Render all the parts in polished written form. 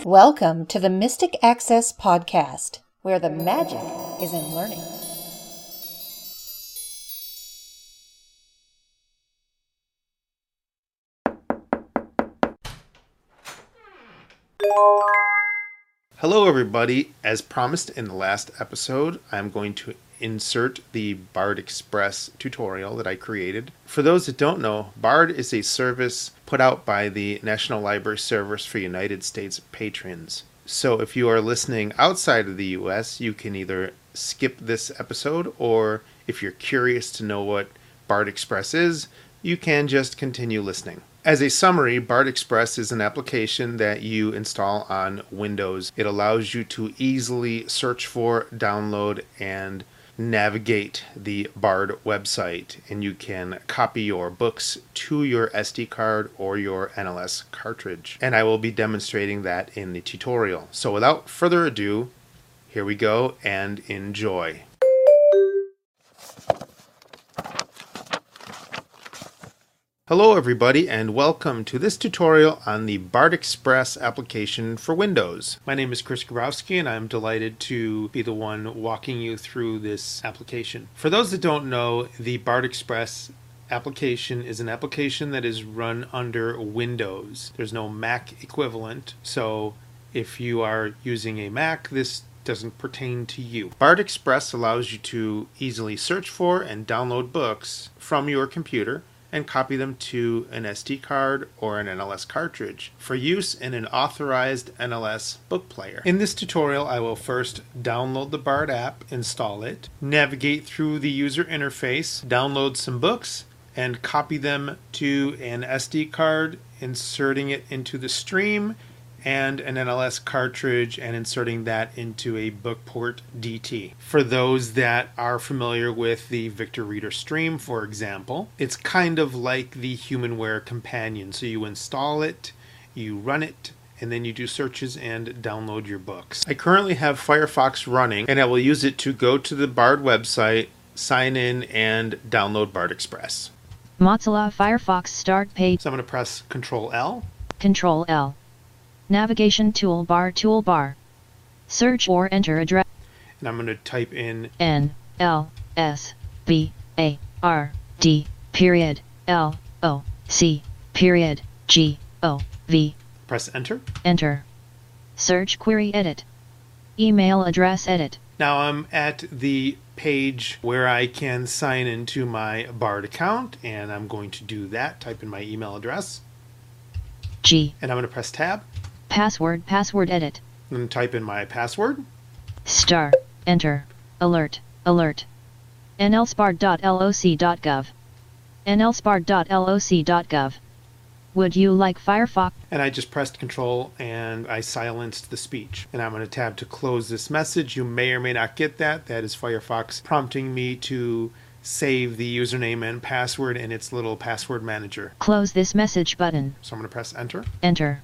Welcome to the Mystic Access Podcast, where the magic is in learning. Hello everybody. As promised in the last episode, I'm going to insert the BARD Express tutorial that I created. For those that don't know, BARD is a service put out by the National Library Service for United States patrons. So if you are listening outside of the US, you can either skip this episode, or if you're curious to know what BARD Express is, you can just continue listening. As a summary, BARD Express is an application that you install on Windows. It allows you to easily search for, download, and navigate the BARD website. And you can copy your books to your SD card or your NLS cartridge. And I will be demonstrating that in the tutorial. So without further ado, here we go and enjoy. Hello everybody, and welcome to this tutorial on the BARD Express application for Windows. My name is Chris Grabowski, and I'm delighted to be the one walking you through this application. For those that don't know, the BARD Express application is an application that is run under Windows. There's no Mac equivalent, so if you are using a Mac, this doesn't pertain to you. BARD Express allows you to easily search for and download books from your computer and copy them to an SD card or an NLS cartridge for use in an authorized NLS book player. In this tutorial, I will first download the BARD app, install it, navigate through the user interface, download some books, and copy them to an SD card, inserting it into the stream, and an NLS cartridge, and inserting that into a Bookport DT. For those that are familiar with the Victor Reader Stream, for example, it's kind of like the HumanWare companion. So you install it, you run it, and then you do searches and download your books. I currently have Firefox running, and I will use it to go to the BARD website, sign in, and download BARD Express. Mozilla Firefox start page. So I'm going to press Control L. Control L. Navigation toolbar. Search or enter address. And I'm going to type in NLSBARD.LOC.gov. Press enter. Enter. Search query edit. Email address edit. Now I'm at the page where I can sign into my BARD account, and I'm going to do that. Type in my email address. And I'm going to press tab. Password edit. And type in my password. Star. Enter. Alert. nlsbard.loc.gov. nlsbard.loc.gov. Would you like Firefox? And I just pressed Control and I silenced the speech. And I'm going to tab to close this message. You may or may not get that. That is Firefox prompting me to save the username and password in its little password manager. Close this message button. So I'm going to press enter. Enter.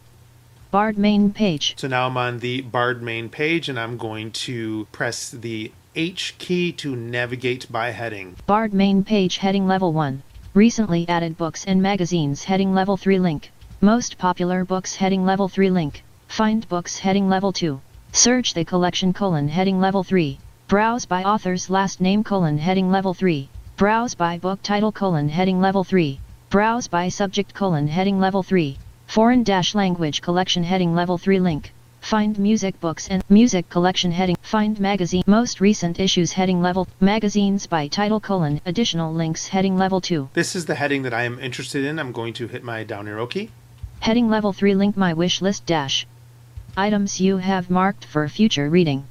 BARD main page. So now I'm on the BARD main page, and I'm going to press the H key to navigate by heading. BARD main page heading level 1. Recently added books and magazines heading level 3 link. Most popular books heading level 3 link. Find books heading level 2. Search the collection heading level 3. Browse by author's last name heading level 3. Browse by book title heading level 3. Browse by subject heading level 3. Foreign-language collection heading level 3 link. Find music books and music collection heading. Find magazine most recent issues heading level. Magazines by title additional links heading level 2. This is the heading that I am interested in. I'm going to hit my down arrow key. Heading level 3 link my wish list dash. Items you have marked for future reading.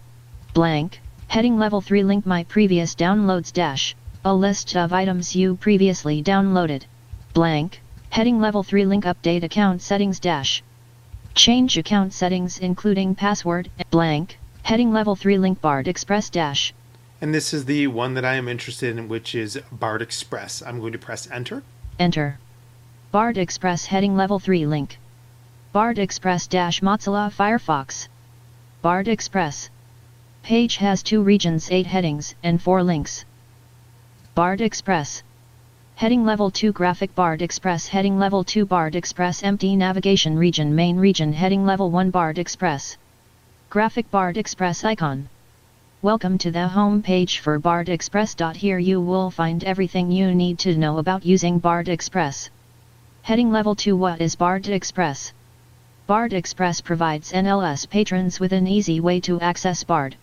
Blank. Heading level 3 link my previous downloads dash. A list of items you previously downloaded. Blank. Heading level 3 link update account settings dash. Change account settings including password. Blank. Heading level 3 link BARD Express dash. And this is the one that I am interested in, which is BARD Express. I'm going to press enter. Enter. BARD Express heading level 3 link. BARD Express dash Mozilla Firefox. BARD Express. Page has 2 regions, 8 headings, and 4 links. BARD Express. Heading Level 2 Graphic BARD Express. Heading Level 2 BARD Express. Empty Navigation Region. Main Region. Heading Level 1 BARD Express. Graphic BARD Express icon. Welcome to the home page for BARD Express. Here you will find everything you need to know about using BARD Express. Heading Level 2. What is BARD Express? BARD Express provides NLS patrons with an easy way to access BARD.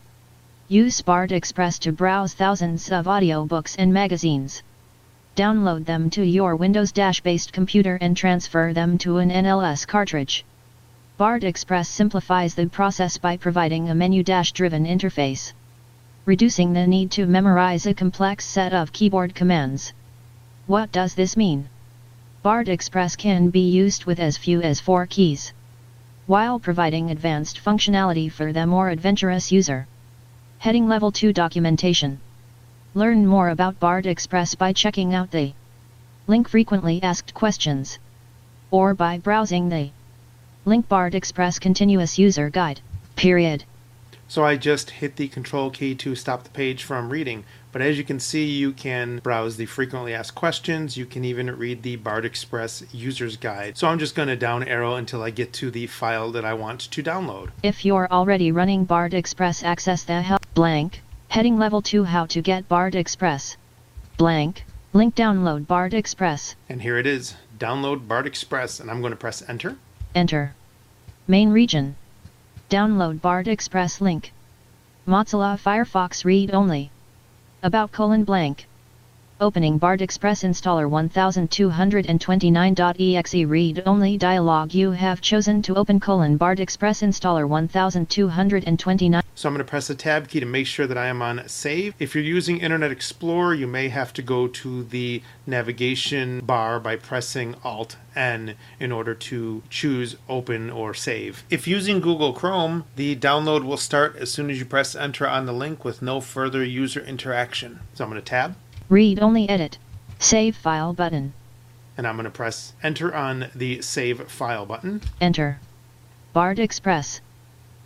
Use BARD Express to browse thousands of audiobooks and magazines. Download them to your Windows-based computer and transfer them to an NLS cartridge. BARD Express simplifies the process by providing a menu-driven interface, reducing the need to memorize a complex set of keyboard commands. What does this mean? BARD Express can be used with as few as 4 keys, while providing advanced functionality for the more adventurous user. Heading Level 2 Documentation. Learn more about BARD Express by checking out the link Frequently Asked Questions, or by browsing the link BARD Express Continuous User Guide. So I just hit the control key to stop the page from reading, but as you can see, you can browse the frequently asked questions. You can even read the BARD Express User's Guide. So I'm just going to down arrow until I get to the file that I want to download. If you're already running BARD Express, access the help blank. Heading Level 2 How to get BARD Express blank. Link download BARD Express. And here it is, download BARD Express, and I'm going to press enter. Enter. Main region. Download BARD Express link. Mozilla Firefox read only. About blank. Opening BARD Express installer 1229.exe read only dialog. You have chosen to open BARD Express installer 1229. So I'm going to press the tab key to make sure that I am on save. If you're using Internet Explorer, you may have to go to the navigation bar by pressing Alt-N in order to choose open or save. If using Google Chrome, the download will start as soon as you press enter on the link with no further user interaction. So I'm going to tab. Read only edit. Save file button. And I'm going to press enter on the save file button. Enter. BARD Express.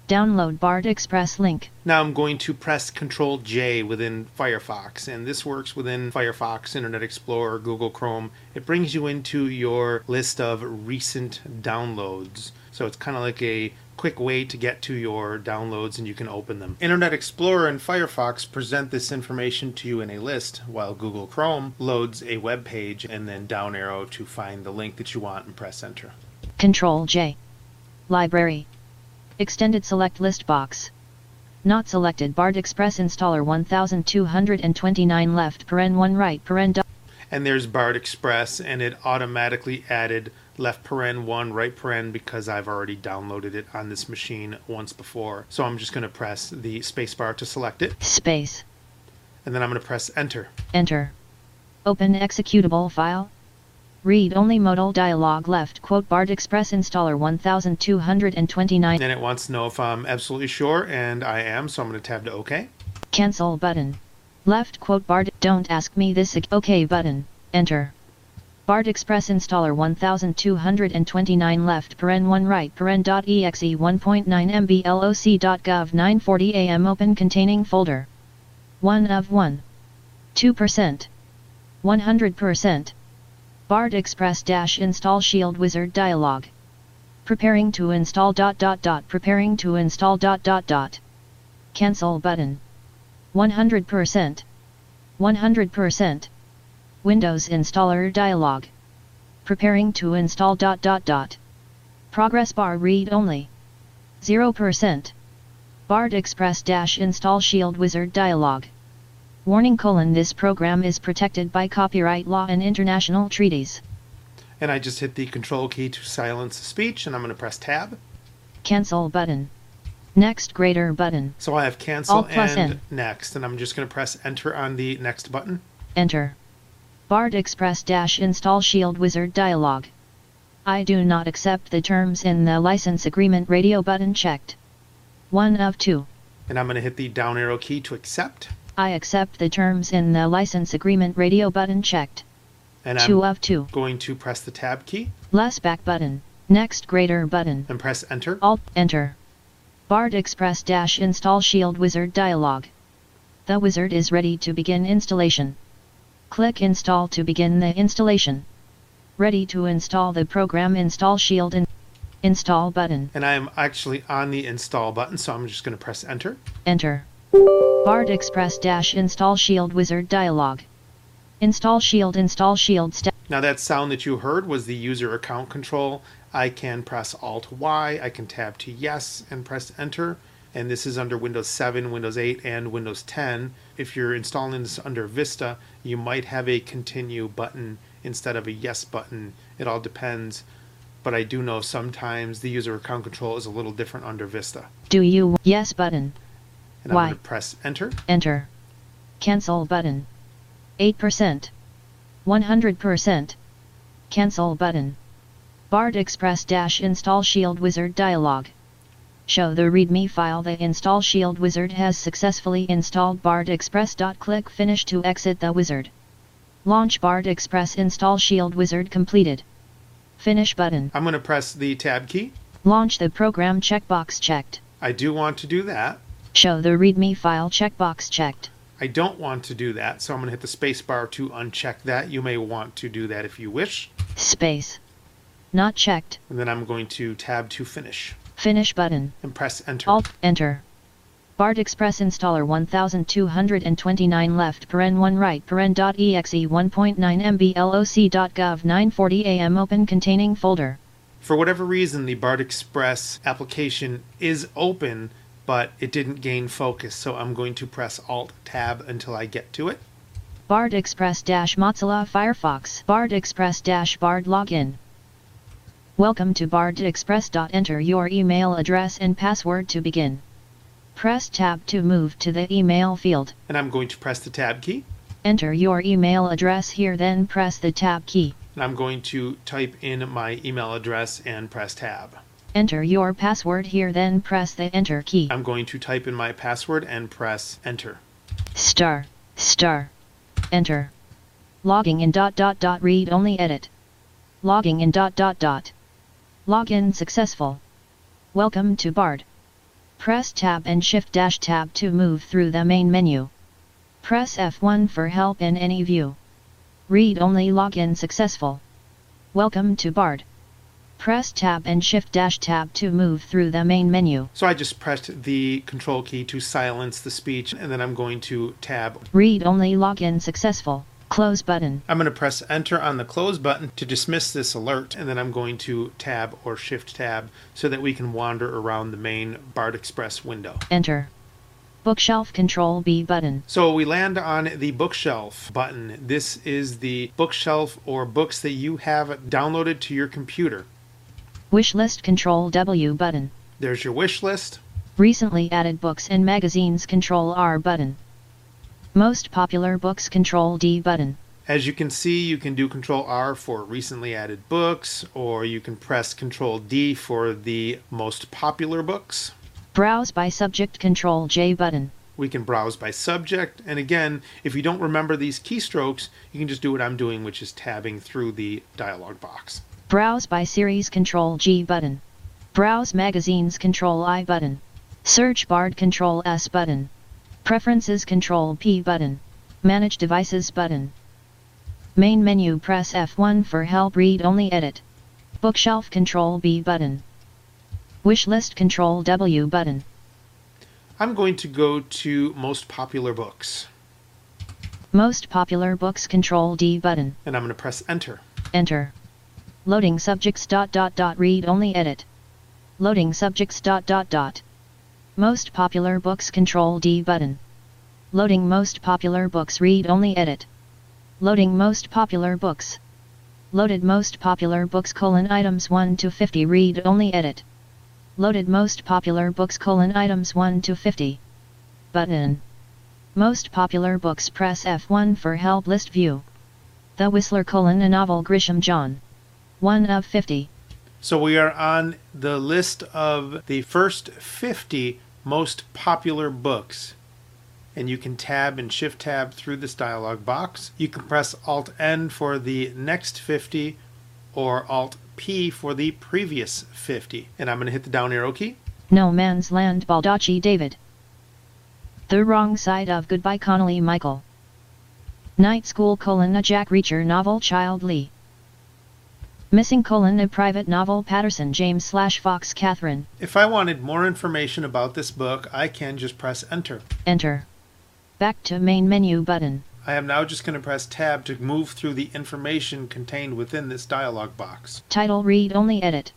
Download BARD Express link. Now I'm going to press Ctrl J within Firefox, and this works within Firefox, Internet Explorer, Google Chrome. It brings you into your list of recent downloads. So it's kind of like a quick way to get to your downloads and you can open them. Internet Explorer and Firefox present this information to you in a list, while Google Chrome loads a web page and then down arrow to find the link that you want and press enter. Ctrl J. Library. Extended select list box. Not selected. BARD Express installer 1229 left paren 1 right paren. And there's BARD Express, and it automatically added left paren 1 right paren because I've already downloaded it on this machine once before. So I'm just going to press the space bar to select it. Space. And then I'm going to press enter. Enter. Open executable file. Read only modal dialog left BARD Express installer 1229. And it wants to know if I'm absolutely sure, and I am, so I'm going to tab to OK. Cancel button. Left BARD. Don't ask me this. OK button. Enter. BARD Express installer 1229 left paren 1 right paren.exe 1.9 MB loc.gov 940 am open containing folder. 1 of 1. 2%. 100%. BARD Express -install Shield Wizard dialog. Preparing to install ... Preparing to install ... Cancel button. 100%. 100%. Windows installer dialog. Preparing to install ... Progress bar read only. 0%. BARD Express -install Shield Wizard dialog. Warning: this program is protected by copyright law and international treaties. And I just hit the control key to silence speech, and I'm going to press tab. Cancel button. Next greater button. So I have cancel Alt plus and N. next, and I'm just going to press enter on the next button. Enter. BARD Express -install Shield Wizard dialog. I do not accept the terms in the license agreement. Radio button checked. 1 of 2. And I'm going to hit the down arrow key to accept. I accept the terms in the license agreement. Radio button checked. And 2 I'm of 2. going to press the tab key. Less back button. Next greater button. And press enter. Alt enter. BARD Express -install Shield Wizard dialog. The wizard is ready to begin installation. Click Install to begin the installation. Ready to install the program, install Shield and Install button. And I am actually on the install button, so I'm just going to press enter. Enter. BARD Express Install Shield Wizard dialog. Install Shield step. Now that sound that you heard was the user account control. I can press Alt Y, I can tab to yes and press enter. And this is under Windows 7, Windows 8, and Windows 10. If you're installing this under Vista, you might have a continue button instead of a yes button. It all depends, but I do know sometimes the user account control is a little different under Vista. Do you yes button? And I'm going to press enter. Enter. Cancel button. 8%. 100%. Cancel button. BARD Express Install Shield Wizard dialog. Show the README file. The Install Shield Wizard has successfully installed BARD Express. Click Finish to exit the wizard. Launch BARD Express. Install Shield Wizard completed. Finish button. I'm going to press the tab key. Launch the program checkbox checked. I do want to do that. Show the README file checkbox checked. I don't want to do that, so I'm going to hit the space bar to uncheck that. You may want to do that if you wish. Space. Not checked. And then I'm going to tab to finish. Finish button. And press enter. Alt enter. BARD Express installer 1229 left (1 right) .exe 1.9 MB loc.gov 940 am open containing folder. For whatever reason, the BARD Express application is open, but it didn't gain focus, so I'm going to press Alt Tab until I get to it. BARD Express Mozilla Firefox. BARD Express BARD login. Welcome to BARD Express. Enter your email address and password to begin. Press Tab to move to the email field. And I'm going to press the Tab key. Enter your email address here, then press the Tab key. And I'm going to type in my email address and press Tab. Enter your password here, then press the Enter key. I'm going to type in my password and press Enter. Star. Enter. Logging in ... read only edit. Logging in ... Login successful. Welcome to BARD. Press Tab and Shift-Tab to move through the main menu. Press F1 for help in any view. Read only login successful. Welcome to BARD. Press Tab and Shift-Tab to move through the main menu. So I just pressed the Control key to silence the speech, and then I'm going to tab. Read only login successful. Close button. I'm going to press Enter on the Close button to dismiss this alert, and then I'm going to Tab or Shift-Tab so that we can wander around the main BARD Express window. Enter. Bookshelf Control B button. So we land on the Bookshelf button. This is the bookshelf or books that you have downloaded to your computer. Wishlist Control W button. There's your wish list. Recently added books and magazines Control R button. Most popular books Control D button. As you can see, you can do Control R for recently added books, or you can press Control D for the most popular books. Browse by subject Control J button. We can browse by subject, and again, if you don't remember these keystrokes, you can just do what I'm doing, which is tabbing through the dialog box. Browse by series Control G button. Browse magazines Control I button. Search BARD Control S button. Preferences Control P button. Manage devices button. Main menu press F1 for help, read only edit. Bookshelf Control B button. Wishlist Control W button. I'm going to go to most popular books. Most popular books Control D button. And I'm going to press Enter. Enter. Loading subjects ... read only edit. Loading subjects ... Most popular books Control D button. Loading most popular books, read only edit. Loading most popular books. Loaded most popular books items 1 to 50, read only edit. Loaded most popular books items 1 to 50. Button. Most popular books, press F1 for help, list view. The Whistler a novel Grisham John. 1 of 50. So we are on the list of the first 50 most popular books. And you can tab and shift tab through this dialog box. You can press Alt N for the next 50 or Alt P for the previous 50. And I'm going to hit the down arrow key. No Man's Land, Baldacci David. The Wrong Side of Goodbye, Connolly Michael. Night School: a Jack Reacher novel. Child Lee. Missing: a private novel. Patterson James / Fox Catherine. If I wanted more information about this book, I can just press enter. Enter. Back to main menu button. I am now just going to press tab to move through the information contained within this dialog box. Title: read only. Edit.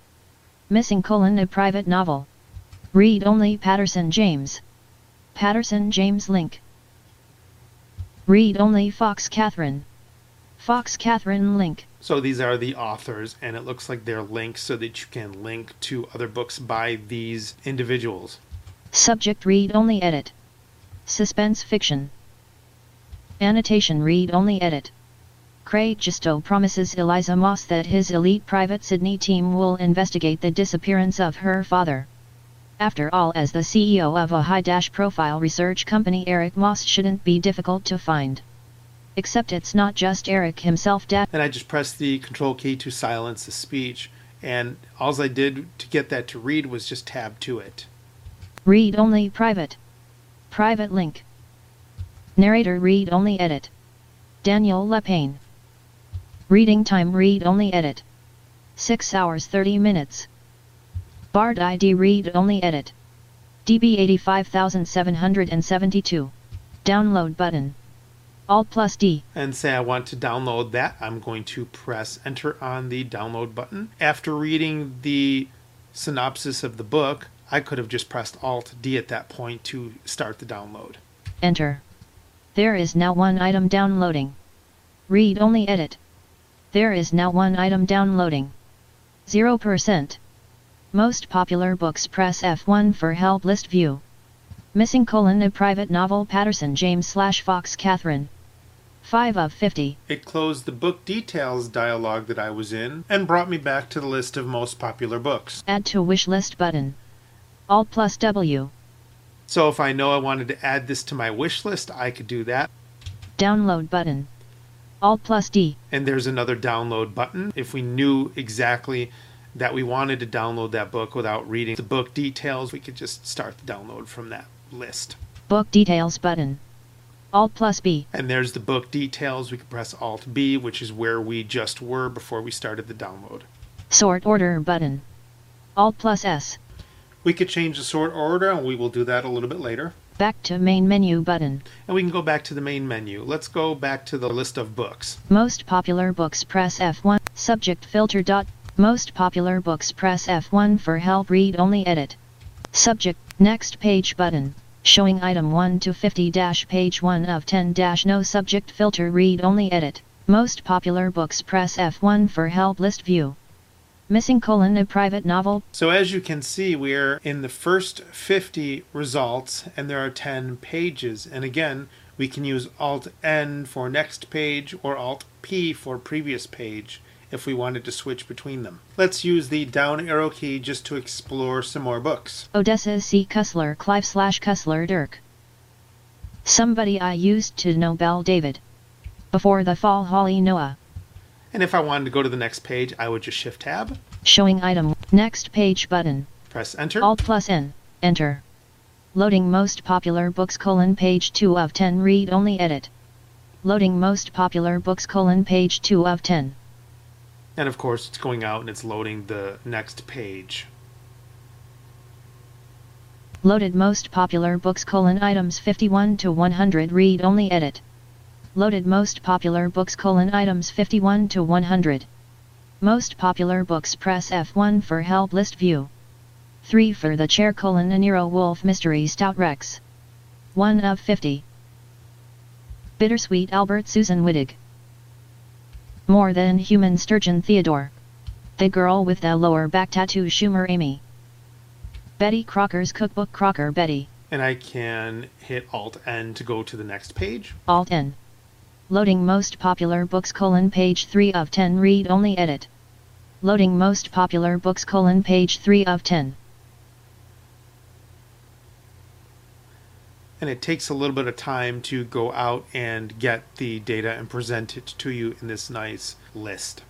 Missing: a private novel. Read only. Patterson James. Patterson James link. Read only. Fox Catherine. Fox Catherine link. So these are the authors, and it looks like they're linked so that you can link to other books by these individuals. Subject: read only. Edit. Suspense fiction. Annotation: read only. Edit. Craig Gisto promises Eliza Moss that his elite private Sydney team will investigate the disappearance of her father. After all, as the CEO of a high-profile research company, Eric Moss shouldn't be difficult to find. Except it's not just Eric himself. And I just pressed the control key to silence the speech, and all I did to get that to read was just tab to it. Read only. Private. Private link. Narrator: read only. Edit. Daniel Lepane. Reading time: read only. Edit. 6 hours 30 minutes. BARD ID: read only. Edit. DB 85772. Download button. Alt+D. And say I want to download that, I'm going to press enter on the download button. After reading the synopsis of the book, I could have just pressed Alt-D at that point to start the download. Enter. There is now one item downloading. Read only. Edit. There is now one item downloading. 0%. Most popular books. Press F1 for help. List view. Missing: a private novel. Patterson James / Fox Catherine. 5 of 50. It closed the book details dialog that I was in and brought me back to the list of most popular books. Add to wish list button. Alt+W. So if I know I wanted to add this to my wish list, I could do that. Download button. Alt+D. And there's another download button. If we knew exactly that we wanted to download that book without reading the book details, we could just start the download from that list. Book details button. Alt+B. And there's the book details. We can press Alt-B, which is where we just were before we started the download. Sort order button. Alt+S. We could change the sort order, and we will do that a little bit later. Back to main menu button. And we can go back to the main menu. Let's go back to the list of books. Most popular books. Press F1. Subject filter. Most popular books. Press F1 for help. Read only. Edit. Subject. Next page button. Showing item 1 to 50 page 1 of 10 no subject filter. Read only. Edit. Most popular books. Press F1 for help. List view. Missing: a private novel. So as you can see, we're in the first 50 results, and there are 10 pages. And again, we can use Alt-N for next page or Alt-P for previous page if we wanted to switch between them. Let's use the down arrow key just to explore some more books. Odessa C. Cussler Clive / Cussler Dirk. Somebody I used to know. Bell David. Before the Fall Holly Noah. And if I wanted to go to the next page, I would just shift tab. Showing item. Next page button. Press enter. Alt+N. Enter. Loading most popular books: page 2 of 10. Read only. Edit. Loading most popular books: page 2 of 10. And of course, it's going out and it's loading the next page. Loaded most popular books: items 51 to 100. Read only. Edit. Loaded most popular books: items 51 to 100. Most popular books. Press F1 for help. List view. 3 for the chair: a Nero Wolf Mystery Stout Rex. 1 of 50. Bittersweet Albert Susan Wittig. More Than Human Sturgeon Theodore. The Girl with the Lower Back Tattoo Schumer Amy. Betty Crocker's Cookbook Crocker Betty. And I can hit Alt-N to go to the next page. Alt-N. Loading most popular books: page 3 of 10. Read only. Edit. Loading most popular books: page 3 of 10. And it takes a little bit of time to go out and get the data and present it to you in this nice list.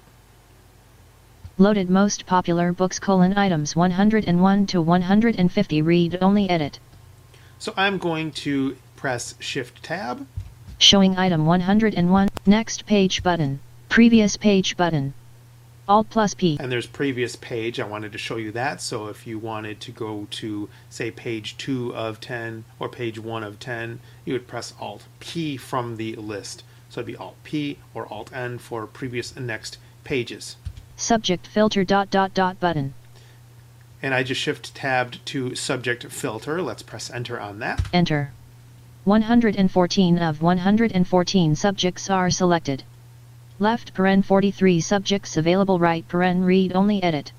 Loaded most popular books: items 101 to 150. Read only. Edit. So I'm going to press Shift Tab. Showing item 101. Next page button. Previous page button. Alt plus P. And there's previous page. I wanted to show you that. So if you wanted to go to, say, page 2 of 10 or page 1 of 10, you would press Alt P from the list. So it'd be Alt P or Alt N for previous and next pages. Subject filter ... button. And I just shift tabbed to subject filter. Let's press enter on that. Enter. 114 of 114 subjects are selected. Left paren 43 subjects available. Right paren read only edit.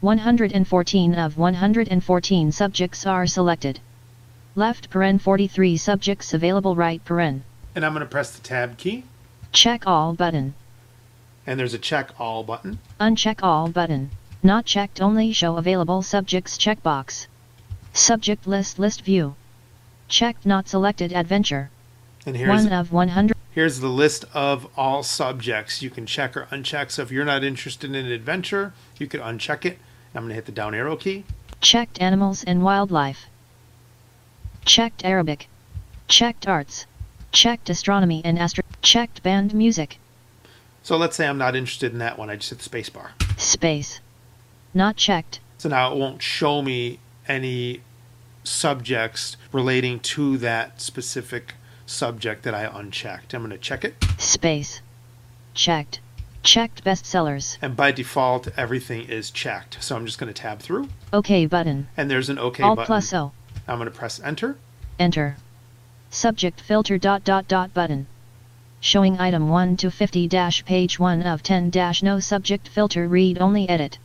114 of 114 subjects are selected. Left paren 43 subjects available. Right paren. And I'm going to press the tab key. Check all button. And there's a check all button. Uncheck all button. Not checked only show available subjects checkbox. Subject list view. Checked not selected adventure. And here's 1 of 100. Here's the list of all subjects. You can check or uncheck. So if you're not interested in adventure, you could uncheck it. I'm going to hit the down arrow key. Checked animals and wildlife. Checked Arabic. Checked arts. Checked astronomy and checked band music. So let's say I'm not interested in that one. I just hit the space bar. Space. Not checked. So now it won't show me any subjects relating to that specific subject that I unchecked. I'm going to check it. Space. Checked. Checked bestsellers. And by default, everything is checked. So I'm just going to tab through. OK button. And there's an OK Alt button. plus O. I'm going to press enter. Enter. Subject filter ... button. Showing item 1 to 50 page 1 of 10 no subject filter read only edit.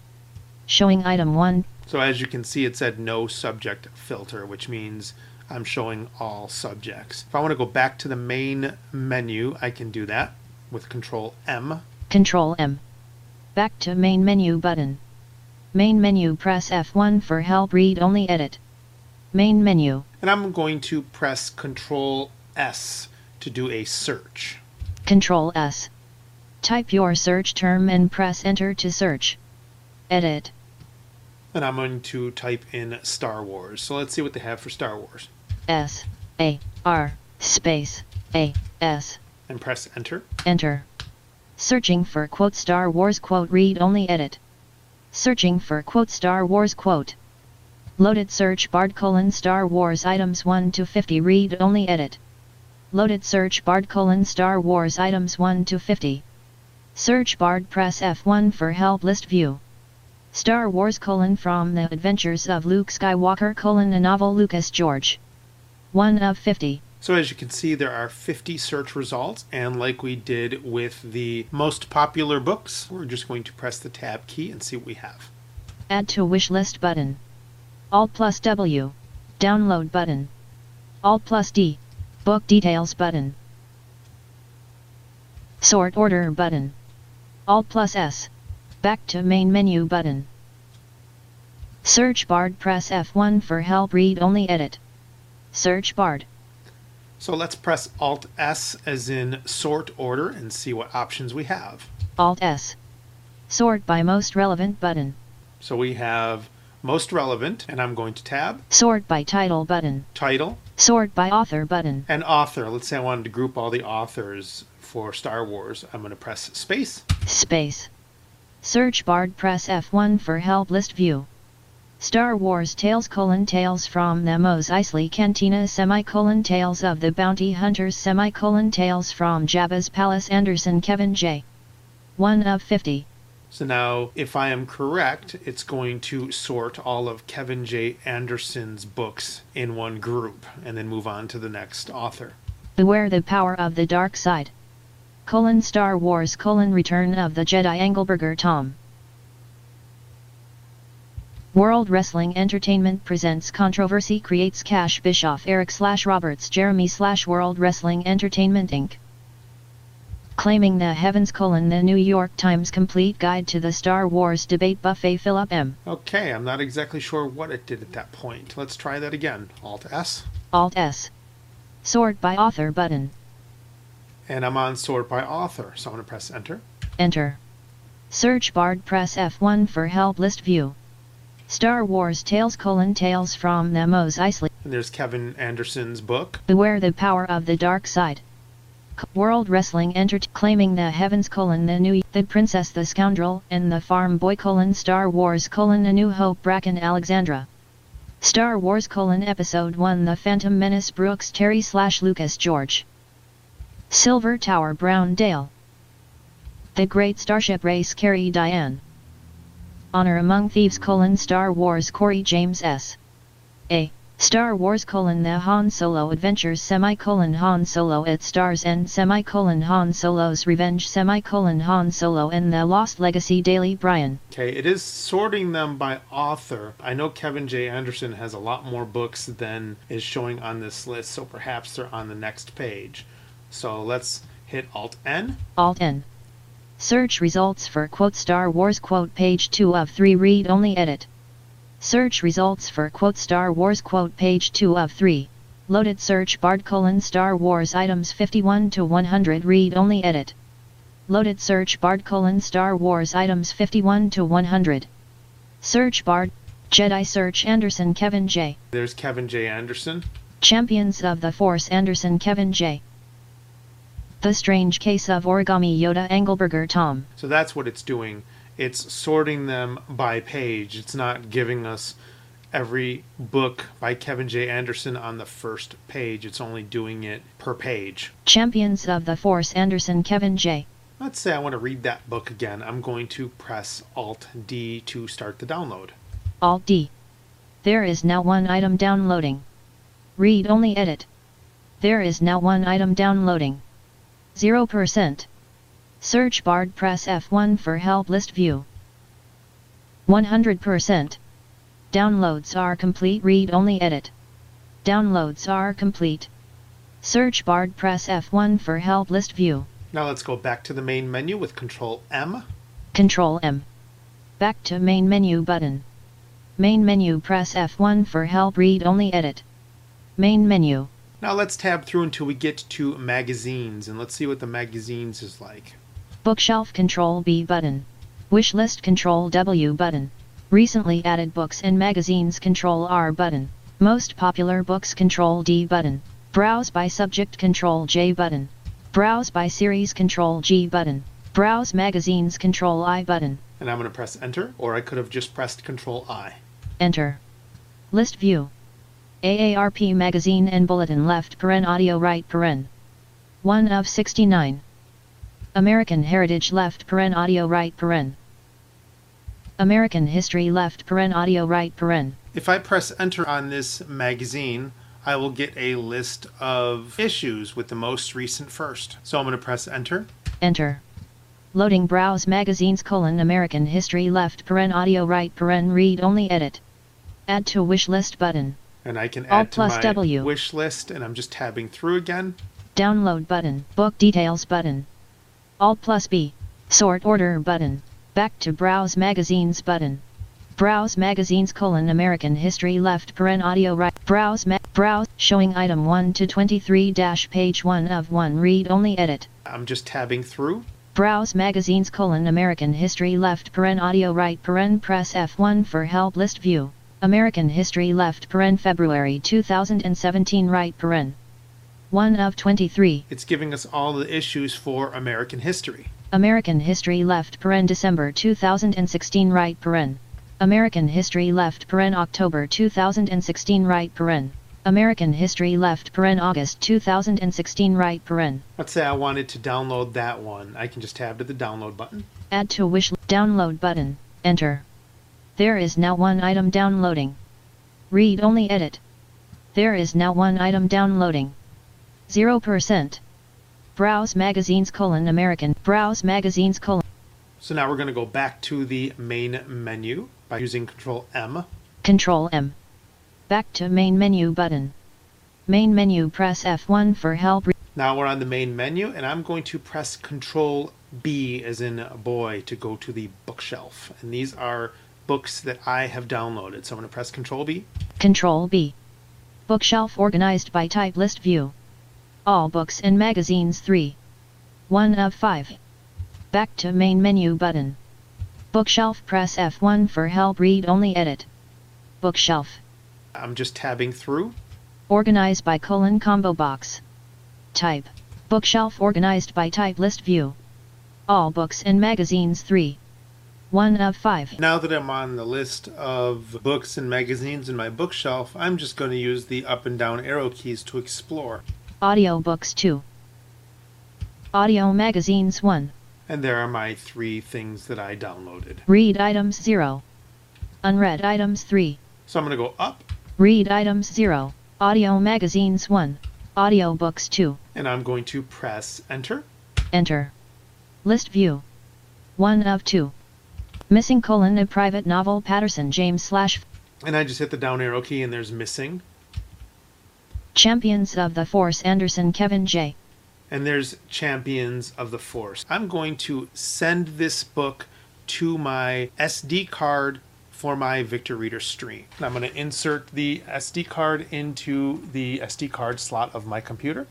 Showing item 1. So as you can see, it said no subject filter, which means I'm showing all subjects. If I want to go back to the main menu, I can do that with Control M. Control M. Back to main menu button. Main menu press F1 for help read only edit. Main menu. And I'm going to press Control S to do a search. Control S. Type your search term and press enter to search. Edit. And I'm going to type in Star Wars. So let's see what they have for Star Wars. S-A-R space A-S. And press enter. Enter. Searching for quote Star Wars quote read only edit. Searching for quote Star Wars quote. Loaded search BARD : Star Wars items 1 to 50 read only edit. Loaded search BARD : Star Wars items 1 to 50. Search BARD press F1 for help list view. Star Wars : From the Adventures of Luke Skywalker : a novel Lucas George. 1 of 50. So as you can see, there are 50 search results, and like we did with the most popular books, we're just going to press the tab key and see what we have. Add to wish list button. Alt plus W. Download button. Alt plus D. Book details button. Sort order button. Alt plus S. Back to main menu button. Search BARD press F1 for help read only edit. Search BARD. So let's press Alt S as in sort order and see what options we have. Alt S. Sort by most relevant button. So we have most relevant, and I'm going to tab. Sort by title button. Title. Sort by author button. And author. Let's say I wanted to group all the authors for Star Wars. I'm going to press space. Space. Search BARD press F1 for help list view. Star Wars Tales : Tales from the Mos Eisley Cantina Tales of the Bounty Hunters Tales from Jabba's Palace Anderson Kevin J. 1 of 50. So now, if I am correct, it's going to sort all of Kevin J. Anderson's books in one group, and then move on to the next author. Beware the Power of the Dark Side. Star Wars : Return of the Jedi Engelberger Tom. World Wrestling Entertainment presents Controversy creates Cash Bischoff Eric / Roberts Jeremy / World Wrestling Entertainment Inc. Claiming the Heavens: the New York Times Complete Guide to the Star Wars Debate Buffet Philip M. Okay, I'm not exactly sure what it did at that point. Let's try that again. Alt S. Alt S. Sort by author button. And I'm on sort by author, so I'm going to press enter. Enter. Search BARD press F1 for help list view. Star Wars Tales : Tales from the Mos Eisley. And there's Kevin Anderson's book. Beware the Power of the Dark Side. World Wrestling claiming the heavens: the new, the princess, the scoundrel, and the farm boy: Star Wars: A New Hope, Bracken Alexandra. Star Wars: Episode 1, The Phantom Menace, Brooks Terry / Lucas George. Silver Tower, Brown Dale. The Great Starship Race, Carrie Diane. Honor Among Thieves: Star Wars, Corey James S. A. Star Wars: The Han Solo Adventures Han Solo At Star's End Han Solo's Revenge Han Solo and the Lost Legacy. Daily Brian. Okay, it is sorting them by author. I know Kevin J. Anderson has a lot more books than is showing on this list, so perhaps they're on the next page. So let's hit Alt-N. Alt-N. Search results for Star Wars page 2 of 3 read only edit. Search results for Star Wars page 2 of 3. Loaded search BARD Star Wars items 51 to 100 read only edit. Loaded search BARD Star Wars items 51 to 100. Search BARD Jedi search Anderson Kevin J. There's Kevin J. Anderson. Champions of the Force Anderson Kevin J. The Strange Case of Origami Yoda Engelberger Tom. So that's what it's doing. It's sorting them by page. It's not giving us every book by Kevin J. Anderson on the first page. It's only doing it per page. Champions of the Force Anderson Kevin J. Let's say I want to read that book again. I'm going to press Alt-D to start the download. Alt-D. There is now one item downloading. Read only edit. There is now one item downloading. 0%. Search BARD press F1 for help list view. 100%. Downloads are complete read only edit. Downloads are complete. Search BARD press F1 for help list view. Now let's go back to the main menu with Control M. Control M. Back to main menu button. Main menu press F1 for help read only edit. Main menu. Now let's tab through until we get to magazines and let's see what the magazines is like. Bookshelf Control B button. Wishlist Control W button. Recently added books and magazines Control R button. Most popular books Control D button. Browse by subject Control J button. Browse by series Control G button. Browse magazines Control I button. And I'm going to press Enter, or I could have just pressed Control I. Enter. List view. AARP magazine and bulletin left audio right 1 of 69. American Heritage left audio right American History left audio right If I press Enter on this magazine, I will get a list of issues with the most recent first. So I'm going to press Enter. Enter. Loading browse magazines American History left audio right read only edit. Add to wish list button. And I can add to my W. wish list, and I'm just tabbing through again. Download button. Book details button. Alt+B. Sort order button. Back to browse magazines button. Browse magazines American History left audio right. Browse showing item 1 to 23 page 1 of 1 read only edit. I'm just tabbing through. Browse magazines American History left audio right press F1 for help list view. American History left February 2017 right 1 of 23. It's giving us all the issues for American History. American History left December 2016 right American History left October 2016 right American History left August 2016 right Let's say I wanted to download that one. I can just tab to the download button. Add to wish download button. Enter. There is now one item downloading. Read only edit. There is now one item downloading. 0%. Browse magazines American. Browse magazines So now we're going to go back to the main menu by using Control M. Control M. Back to main menu button. Main menu press F1 for help. Now we're on the main menu and I'm going to press Control B as in boy to go to the bookshelf. And these are books that I have downloaded. So I'm going to press Control B. Control B. Bookshelf organized by type list view. All books and magazines 3. 1 of 5. Back to main menu button. Bookshelf press F1 for help read only edit. Bookshelf. I'm just tabbing through. Organize by combo box. Type. Bookshelf organized by type list view. All books and magazines 3. 1 of 5. Now that I'm on the list of books and magazines in my bookshelf, I'm just going to use the up and down arrow keys to explore. Audio books 2. Audio magazines 1. And there are my 3 things that I downloaded. Read items 0. Unread items 3. So I'm going to go up. Read items 0. Audio magazines 1. Audio books 2. And I'm going to press enter. Enter. List view. 1 of 2. Missing: a private novel Patterson James / And I just hit the down arrow key and there's missing. Champions of the Force Anderson Kevin J. And there's Champions of the Force. I'm going to send this book to my SD card for my Victor Reader stream. And I'm going to insert the SD card into the SD card slot of my computer.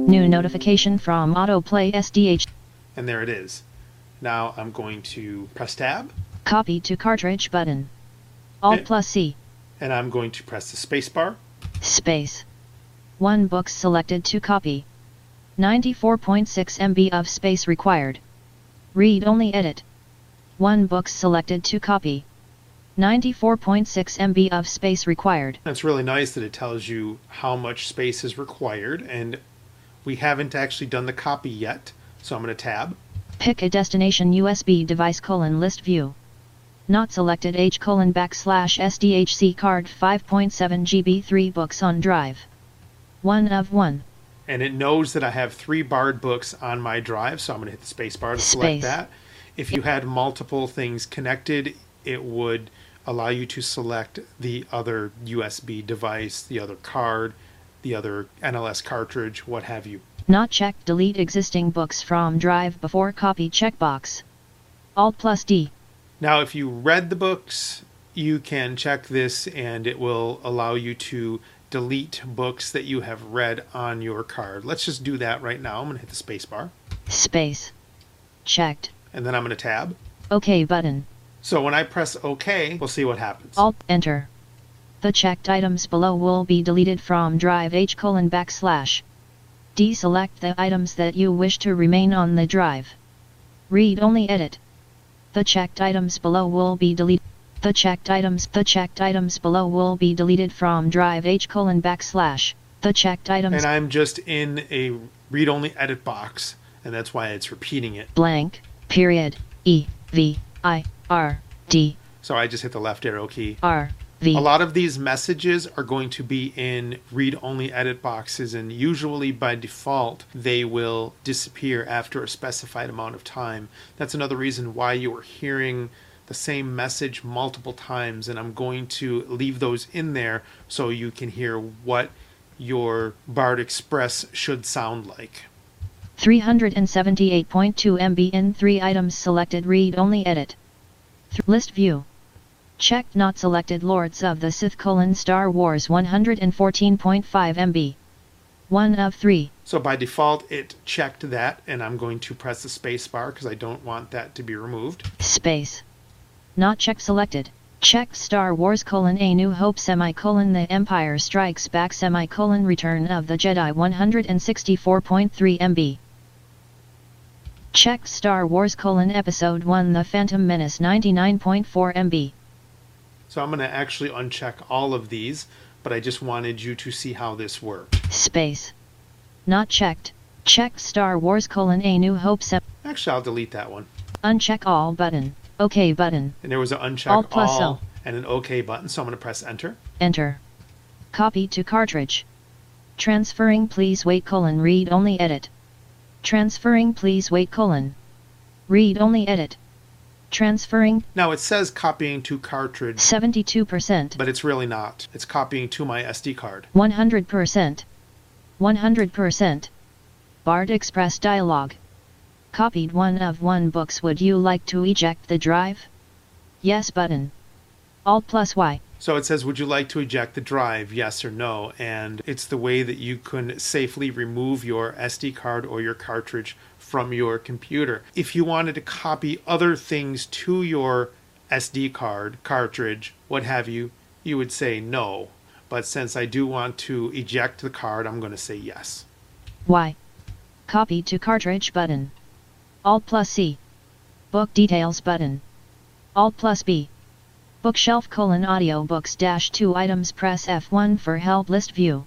New notification from Autoplay SDH. And there it is. Now I'm going to press tab. Copy to cartridge button. Alt+C. And I'm going to press the space bar. Space. 1 books selected to copy. 94.6 MB of space required. Read only edit. 1 books selected to copy. 94.6 MB of space required. That's really nice that it tells you how much space is required, and we haven't actually done the copy yet, so I'm going to tab. Pick a destination USB device: list view. Not selected H: /SDHC card 5.7 GB 3 books on drive. 1 of 1. And it knows that I have 3 BARD books on my drive, so I'm going to hit the space bar to select that. If you had multiple things connected, it would allow you to select the other USB device, the other card, the other NLS cartridge, what have you. Not checked. Delete existing books from drive before copy checkbox. Alt+D. Now if you read the books, you can check this and it will allow you to delete books that you have read on your card. Let's just do that right now. I'm going to hit the space bar. Space. Checked. And then I'm going to tab. OK button. So when I press OK, we'll see what happens. Alt enter. The checked items below will be deleted from drive H: /. Deselect the items that you wish to remain on the drive. Read only edit. The checked items below will be deleted. The checked items below will be deleted from drive H: /. The checked items. And I'm just in a read only edit box, and that's why it's repeating it. Blank, period, E, V, I, R, D. So I just hit the left arrow key. R, V. A lot of these messages are going to be in read-only edit boxes, and usually by default they will disappear after a specified amount of time. That's another reason why you are hearing the same message multiple times, and I'm going to leave those in there so you can hear what your BARD Express should sound like. 378.2 MB in 3 items selected. Read only edit. List view. Checked not selected. Lords of the Sith: Star Wars 114.5 MB. 1 of 3. So by default it checked that, and I'm going to press the space bar because I don't want that to be removed. Space. Not checked selected. Checked Star Wars: A New Hope The Empire Strikes Back Return of the Jedi 164.3 MB. Checked Star Wars: Episode 1 The Phantom Menace 99.4 MB. So I'm going to actually uncheck all of these, but I just wanted you to see how this worked. Space. Not checked. Checked Star Wars: A New Hope Actually, I'll delete that one. Uncheck all button. OK button. And there was an uncheck all and an OK button, so I'm going to press enter. Enter. Copy to cartridge. Transferring. Please wait: read only edit. Transferring. Please wait: read only edit. Transferring. Now it says copying to cartridge 72%, but it's really not. It's copying to my SD card. 100%. 100%. BARD Express dialog. Copied 1 of 1 books. Would you like to eject the drive? Yes button. Alt+Y. So it says, would you like to eject the drive, yes or no? And it's the way that you can safely remove your SD card or your cartridge from your computer. If you wanted to copy other things to your SD card, cartridge, what have you, you would say no. but since I do want to eject the card, I'm going to say yes. Y. Copy to cartridge button. Alt plus C. Book details button. Alt plus B. Bookshelf : audiobooks - 2 items. Press F1 for help list view.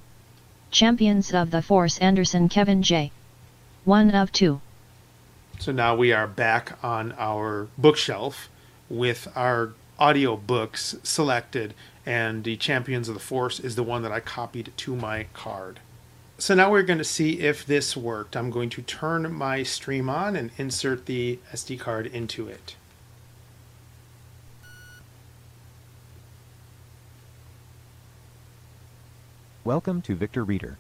Champions of the Force Anderson Kevin J. 1 of 2. So now we are back on our bookshelf with our audiobooks selected, and the Champions of the Force is the one that I copied to my card. So now we're going to see if this worked. I'm going to turn my stream on and insert the SD card into it. Welcome to Victor Reader.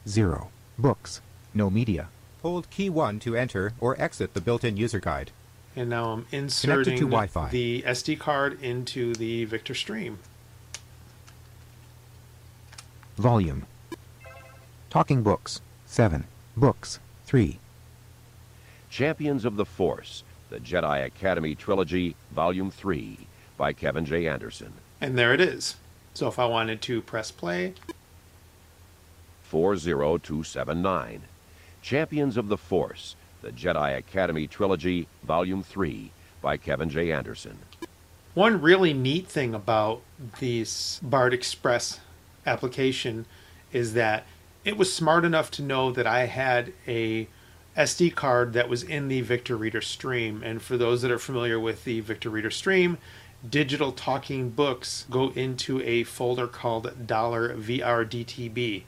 0. Books. No media. Hold key 1 to enter or exit the built-in user guide. And now I'm inserting to Wi-Fi. the SD card into the Victor stream. Volume. Talking Books. 7. Books. 3. Champions of the Force, the Jedi Academy Trilogy, Volume 3, by Kevin J. Anderson. And there it is. So if I wanted to press play, 40279. Champions of the Force, the Jedi Academy Trilogy, Volume 3, by Kevin J. Anderson. one really neat thing about this BARD Express application is that it was smart enough to know that I had a SD card that was in the Victor Reader stream. And for those that are familiar with the Victor Reader stream, digital talking books go into a folder called $VRDTB.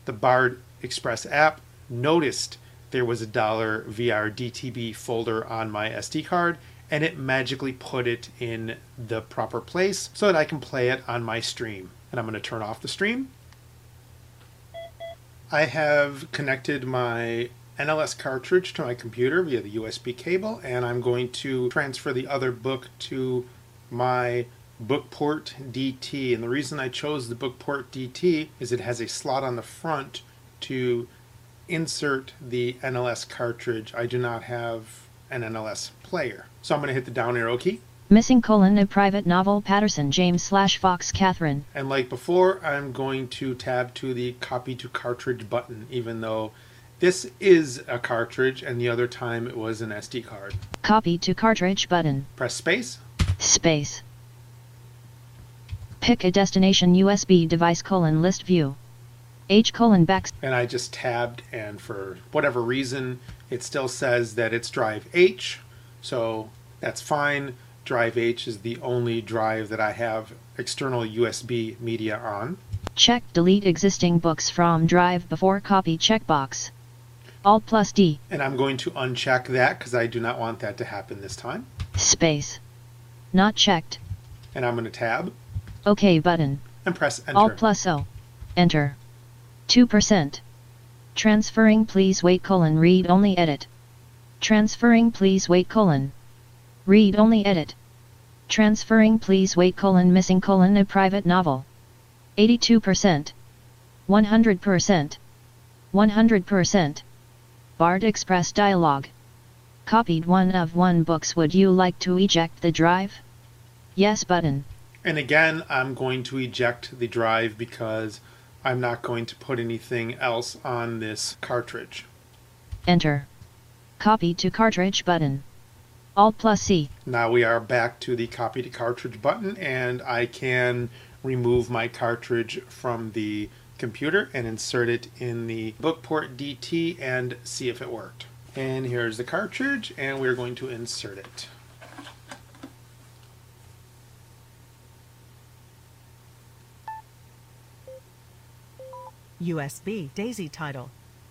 The BARD Express app noticed there was a $VRDTB folder on my SD card, and it magically put it in the proper place so that I can play it on my stream. And I'm going to turn off the stream. I have connected my NLS cartridge to my computer via the USB cable, and I'm going to transfer the other book to my Bookport DT. And the reason I chose the Bookport DT is it has a slot on the front to insert the NLS cartridge. I do not have an NLS player. So I'm going to hit the down arrow key. Missing : a private novel Patterson James / Fox Catherine. And like before, I'm going to tab to the copy to cartridge button, even though this is a cartridge and the other time it was an SD card. Copy to cartridge button. Press space. Space. Pick a destination USB device : list view. H : back. And I just tabbed, and for whatever reason, it still says that it's drive H. So that's fine. Drive H is the only drive that I have external USB media on. Check delete existing books from drive before copy checkbox. Alt plus D. And I'm going to uncheck that because I do not want that to happen this time. Space. Not checked. And I'm going to tab. OK button. And press enter. Alt plus O. Enter. 2%. Transferring please wait : read only edit. Transferring please wait : read only edit. Transferring please wait : missing : a private novel. 82%. 100%. 100%. BARD Express dialog. Copied 1 of 1 books. Would you like to eject the drive? Yes button. And again, I'm going to eject the drive because I'm not going to put anything else on this cartridge. Enter. Copy to cartridge button. Alt plus C. Now we are back to the copy to cartridge button, and I can remove my cartridge from the computer and insert it in the Bookport DT and see if it worked. And here's the cartridge, and we're going to insert it. USB Daisy title.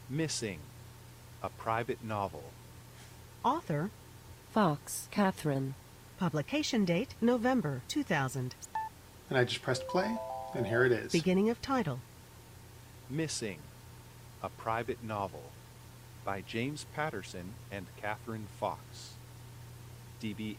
Missing. A private novel. Author Fox Catherine. Publication date November 2000. And I just pressed play, and here it is. Beginning of title. Missing. A private novel. By James Patterson and Catherine Fox. DB.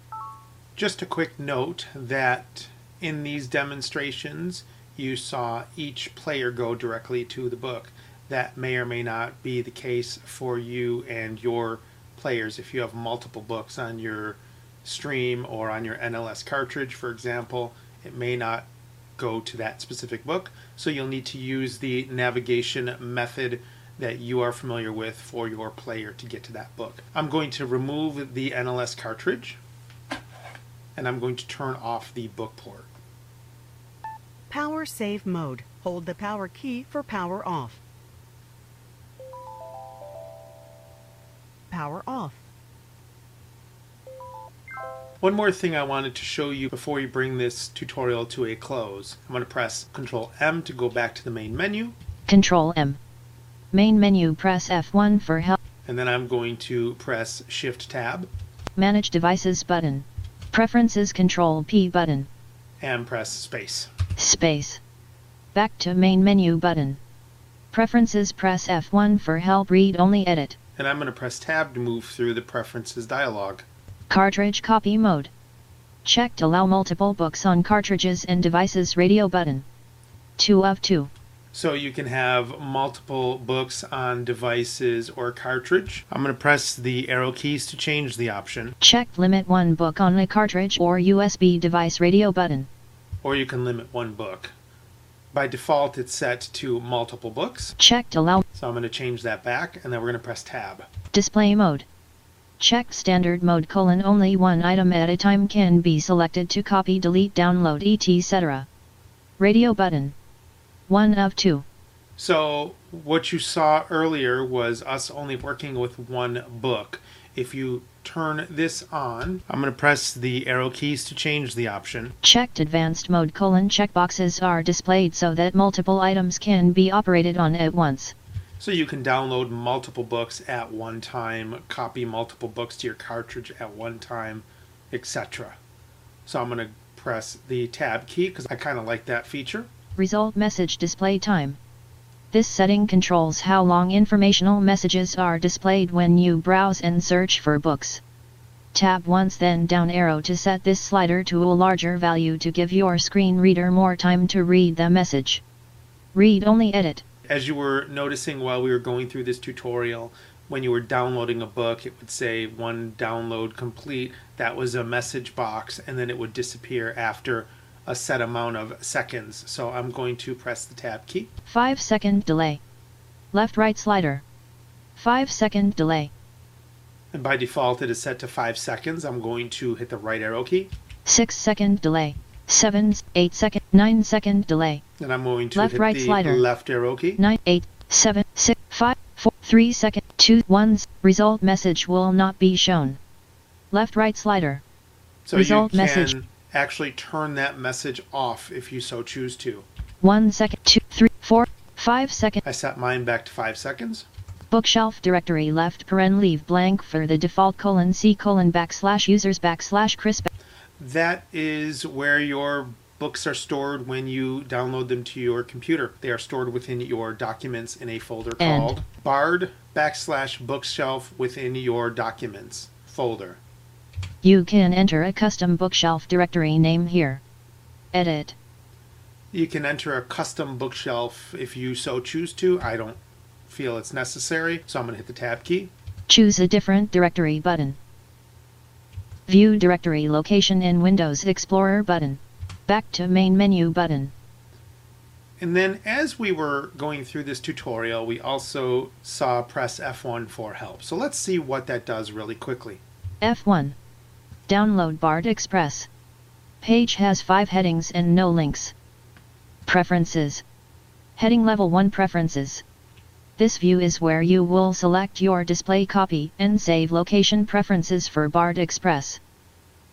Just a quick note that in these demonstrations, you saw each player go directly to the book. That may or may not be the case for you and your players if you have multiple books on your stream or on your NLS cartridge, for example, it may not go to that specific book. So you'll need to use the navigation method that you are familiar with for your player to get to that book. I'm going to remove the NLS cartridge, and I'm going to turn off the book port. Power save mode. Hold the power key for power off. Power off. One more thing I wanted to show you before we bring this tutorial to a close. I'm going to press Control M to go back to the main menu. Control M. Main menu, press F1 for help. And then I'm going to press Shift Tab. Manage devices button. Preferences, Control P button. And press Space. Space. Back to main menu button. Preferences, press F1 for help, read only, edit. And I'm going to press Tab to move through the Preferences dialog. Cartridge copy mode. Checked, allow multiple books on cartridges and devices, radio button. 2 of 2. So you can have multiple books on devices or cartridge. I'm going to press the arrow keys to change the option. Checked, limit 1 book on a cartridge or USB device, radio button. Or you can limit 1 book. By default, it's set to multiple books. Checked, allow. So I'm going to change that back, and then we're going to press Tab. Display mode. Checked, standard mode, only one item at a time can be selected to copy, delete, download, etc. Radio button. 1 of 2. So what you saw earlier was us only working with 1 book. If you turn this on, I'm going to press the arrow keys to change the option. Checked, advanced mode, checkboxes are displayed so that multiple items can be operated on at once. So you can download multiple books at one time, copy multiple books to your cartridge at one time, etc. So I'm going to press the Tab key because I kind of like that feature. Result message display time. This setting controls how long informational messages are displayed when you browse and search for books. Tab once, then down arrow to set this slider to a larger value to give your screen reader more time to read the message. Read only, edit. As you were noticing while we were going through this tutorial, when you were downloading a book, it would say 1 download complete. That was a message box, and then it would disappear after a set amount of seconds. So I'm going to press the Tab key. 5-second delay. Left-right slider. 5-second delay. And by default, it is set to 5 seconds. I'm going to hit the right arrow key. 6-second delay. 7, 8-second, 9-second delay. And I'm going to Left, hit right the slider. left arrow key. 9, 8, 7, 6, 5, 4, 3 second, 2, 1. Result message will not be shown. Left, right slider. So Result you can message. actually turn that message off if you so choose to. 1 second, 2, 3, 4, 5 second. I set mine back to 5 seconds. Bookshelf directory left paren leave blank for the default C /users /Chris. That is where your books are stored when you download them to your computer. They are stored within your documents in a folder called BARD /bookshelf within your documents folder. You can enter a custom bookshelf directory name here. Edit. You can enter a custom bookshelf if you so choose to. I don't feel it's necessary, so I'm going to hit the Tab key. Choose a different directory button. View directory location in Windows Explorer button. Back to main menu button. And then as we were going through this tutorial, we also saw press F1 for help. So let's see what that does really quickly. F1. Download BARD Express. Page has 5 headings and no links. Preferences. Heading Level 1 Preferences. This view is where you will select your display copy and save location preferences for BARD Express.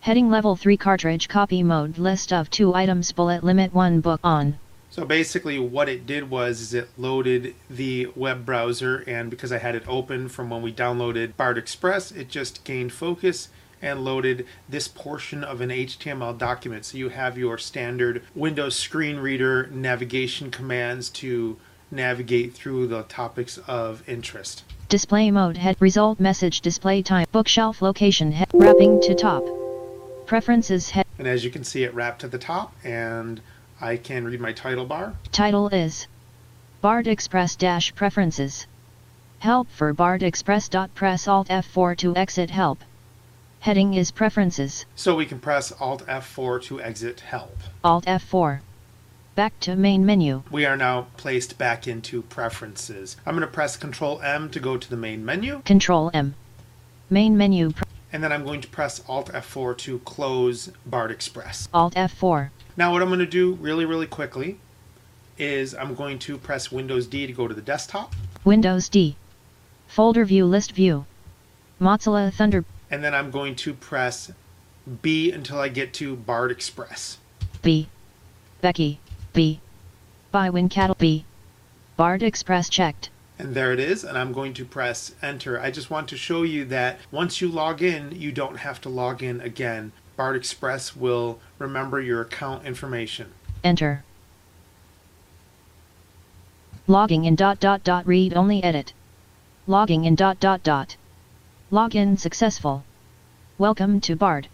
Heading Level 3 Cartridge Copy Mode. List of 2 items, bullet, limit 1 book on. So basically what it did was it loaded the web browser, and because I had it open from when we downloaded BARD Express, it just gained focus and loaded this portion of an HTML document. So you have your standard Windows screen reader navigation commands to navigate through the topics of interest. Display mode, head, result message, display time, bookshelf location, head, wrapping to top. Preferences, head. And as you can see, it wrapped to the top, and I can read my title bar. Title is BARD Express Preferences. Help for BARD Express. Press Alt F4 to exit help. Heading is Preferences. So we can press Alt F4 to exit Help. Alt F4. Back to main menu. We are now placed back into Preferences. I'm going to press Control M to go to the main menu. Control M. Main menu. And then I'm going to press Alt F4 to close BARD Express. Alt F4. Now what I'm going to do really quickly is I'm going to press Windows D to go to the desktop. Windows D. Folder view, list view. Mozilla Thunder. And then I'm going to press B until I get to BARD Express. B. Becky. B. By WinCattle. B. BARD Express checked. And there it is, and I'm going to press Enter. I just want to show you that once you log in, you don't have to log in again. BARD Express will remember your account information. Enter. Logging in ... read only edit. Logging in ... Login successful. Welcome to BARD.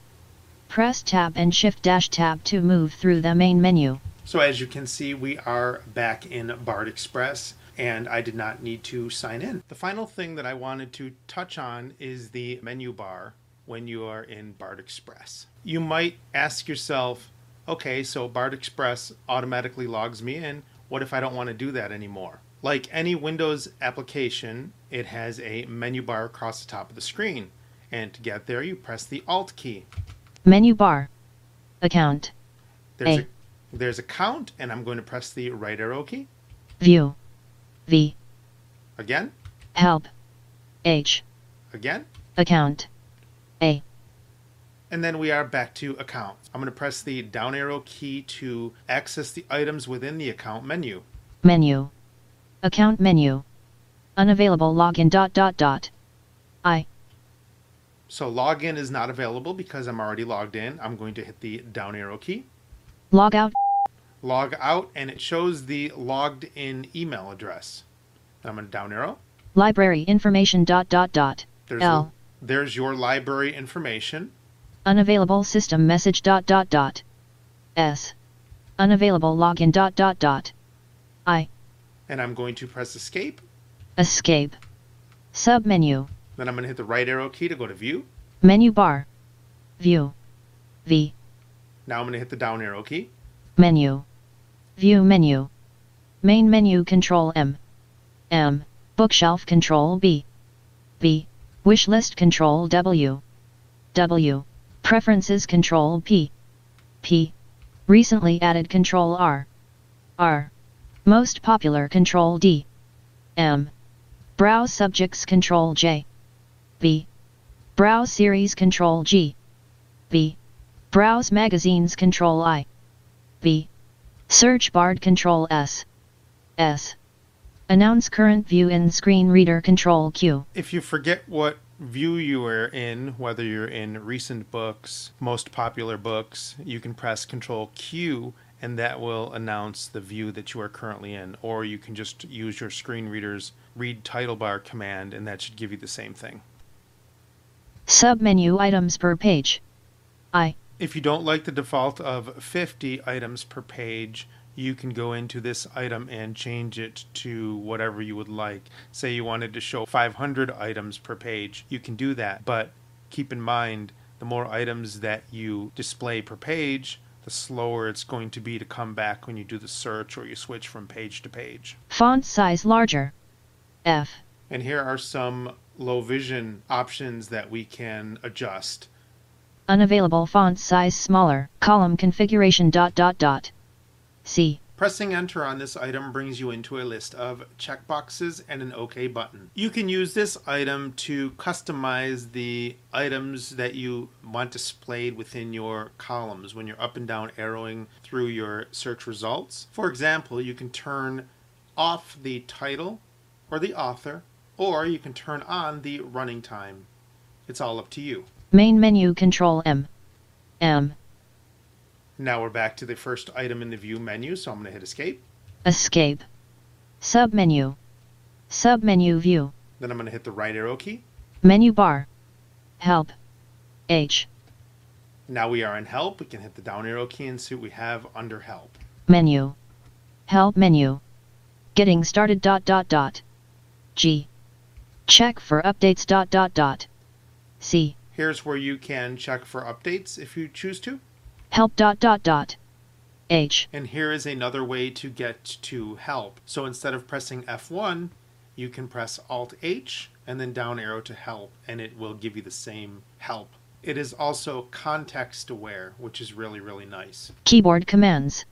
Press Tab and Shift-Tab to move through the main menu. So as you can see, we are back in BARD Express, and I did not need to sign in. The final thing that I wanted to touch on is the menu bar when you are in BARD Express. You might ask yourself, okay, so BARD Express automatically logs me in. What if I don't want to do that anymore? Like any Windows application, it has a menu bar across the top of the screen. And to get there, you press the Alt key. Menu bar. Account. There's Account, and I'm going to press the right arrow key. View. V. Again. Help. H. Again. Account. A. And then we are back to Account. I'm going to press the down arrow key to access the items within the account menu. Menu. Account menu. Unavailable login ... I. So login is not available because I'm already logged in. I'm going to hit the down arrow key. Log out. Log out, and it shows the logged in email address. I'm going to down arrow. Library information ... L. There's your library information. Unavailable system message ... S. Unavailable login ... I. And I'm going to press Escape. Escape. Submenu. Then I'm going to hit the right arrow key to go to View. Menu bar. View. V. Now I'm going to hit the down arrow key. Menu. View menu. Main menu Control M. M. Bookshelf Control B. B. Wishlist Control W. W. Preferences Control P. P. Recently added Control R. R. Most popular Control D. M. Browse subjects Control J. B. Browse series Control G. B. Browse magazines Control I. B. Search BARD Control S. S. Announce current view in screen reader Control Q. If you forget what view you are in, whether you're in recent books, most popular books, you can press Control Q and that will announce the view that you are currently in. Or you can just use your screen reader's read title bar command and that should give you the same thing. Submenu items per page. I. If you don't like the default of 50 items per page, you can go into this item and change it to whatever you would like. Say you wanted to show 500 items per page, you can do that. But keep in mind, the more items that you display per page, the slower it's going to be to come back when you do the search or you switch from page to page. Font size larger. F. And here are some low vision options that we can adjust. Unavailable font size smaller. Column configuration ... C. Pressing enter on this item brings you into a list of checkboxes and an OK button. You can use this item to customize the items that you want displayed within your columns when you're up and down arrowing through your search results. For example, you can turn off the title or the author, or you can turn on the running time. It's all up to you. Main menu Control M. M. Now we're back to the first item in the view menu, so I'm going to hit Escape. Escape. Submenu. Submenu view. Then I'm going to hit the right arrow key. Menu bar. Help. H. Now we are in Help. We can hit the down arrow key and see what we have under Help. Menu. Help menu. Getting started ... G. Check for updates ... C. Here's where you can check for updates if you choose to. Help ... H. And here is another way to get to help. So instead of pressing F1, you can press Alt-H and then down arrow to help, and it will give you the same help. It is also context aware, which is really, really nice. Keyboard commands.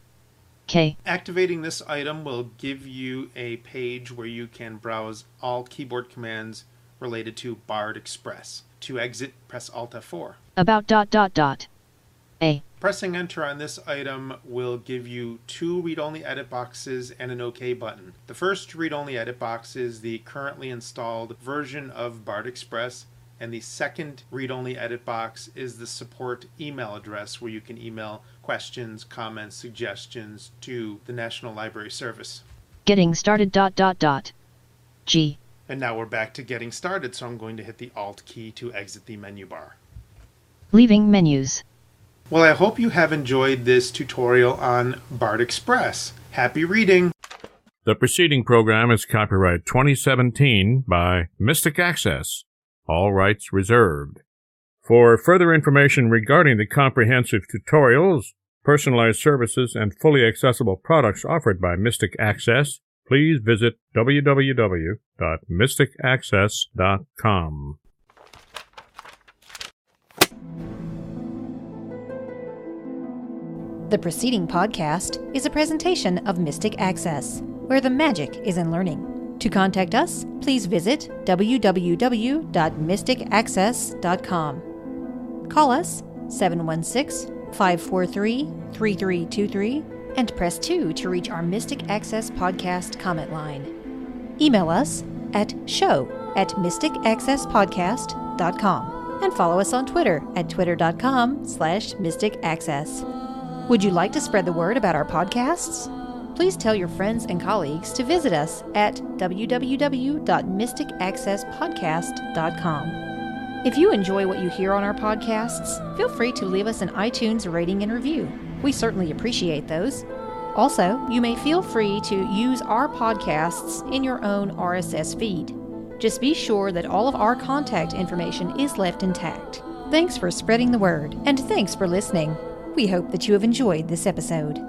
K. Activating this item will give you a page where you can browse all keyboard commands related to BARD Express. To exit, press Alt F4. About ... A. Pressing enter on this item will give you 2 read-only edit boxes and an OK button. The first read-only edit box is the currently installed version of BARD Express, and the second read-only edit box is the support email address where you can email questions, comments, suggestions to the National Library Service. Getting started ... G. And now we're back to getting started, so I'm going to hit the Alt key to exit the menu bar. Leaving menus. Well, I hope you have enjoyed this tutorial on BARD Express. Happy reading! The preceding program is copyright 2017 by Mystic Access. All rights reserved. For further information regarding the comprehensive tutorials, personalized services, and fully accessible products offered by Mystic Access, please visit www.mysticaccess.com. The preceding podcast is a presentation of Mystic Access, where the magic is in learning. To contact us, please visit www.mysticaccess.com. Call us 716-543-3323 and press 2 to reach our Mystic Access podcast comment line. Email us at show@mysticaccesspodcast.com and follow us on Twitter at twitter.com/mysticaccess. Would you like to spread the word about our podcasts? Please tell your friends and colleagues to visit us at www.mysticaccesspodcast.com. If you enjoy what you hear on our podcasts, feel free to leave us an iTunes rating and review. We certainly appreciate those. Also, you may feel free to use our podcasts in your own RSS feed. Just be sure that all of our contact information is left intact. Thanks for spreading the word, and thanks for listening. We hope that you have enjoyed this episode.